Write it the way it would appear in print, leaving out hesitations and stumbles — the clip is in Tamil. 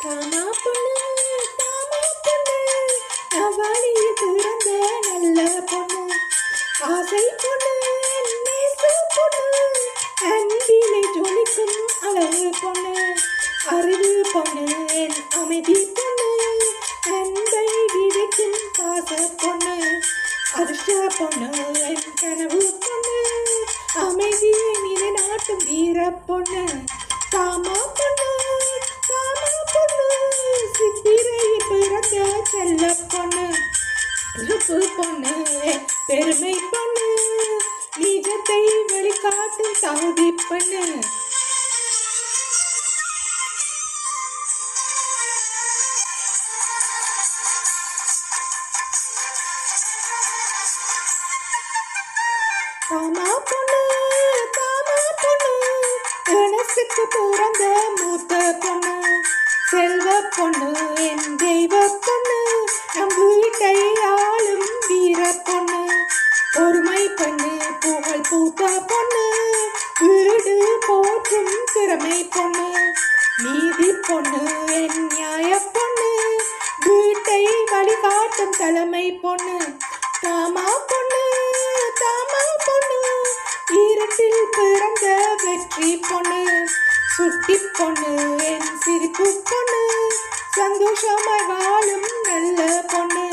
தாமா பொண்ணு தாமா பொண்ணு அவளியில் பிறந்த நல்ல பொண்ணு ஆசை பொண்ணு நேச பொண்ணு அன்பிலை ஜொலிக்கும் அழகு பொண்ணு அறிவு பொண்ணு அமைதி பொண்ணு அன்பை விதைக்கும் பாச பொண்ணு அதிர்ஷ்ட பொண்ணு என் கனவு பொண்ணு அமைதியை நிலைநாட்டும் வீர பொண்ணு தாமா பொண்ணு தாமா பொண்ணு சித்திரையில் பிறந்த செல்ல பொண்ணு இருப்பு பொண்ணு பெருமை பொண்ணு நிஜத்தை வெளிக்காட்டும் தகுதி பொண்ணு தாமா பொண்ணு தாமா பொண்ணு கணசுக்கு பிறந்த மூத்த பொண்ணு செல்வ பொண்ணு என் தெய்வ பொண்ணு நம் வீட்டை ஆளும் வீர பொண்ணு பொறுமை பொண்ணு புகழ் பூத்த பொண்ணு வீடு போற்றும் திறமை பொண்ணு நீதி பொண்ணு என் நியாய பொண்ணு வீட்டை வழிகாட்டும் தலைமை பொண்ணு தாமா பொண்ணு தாமா பொண்ணு ஈரத்தில் பிறந்த வெற்றி பொண்ணு சுட்டி பொண்ணு என் சிரிப்பு பொண்ணு சந்தோஷமாய் வாழும் நல்ல பொண்ணு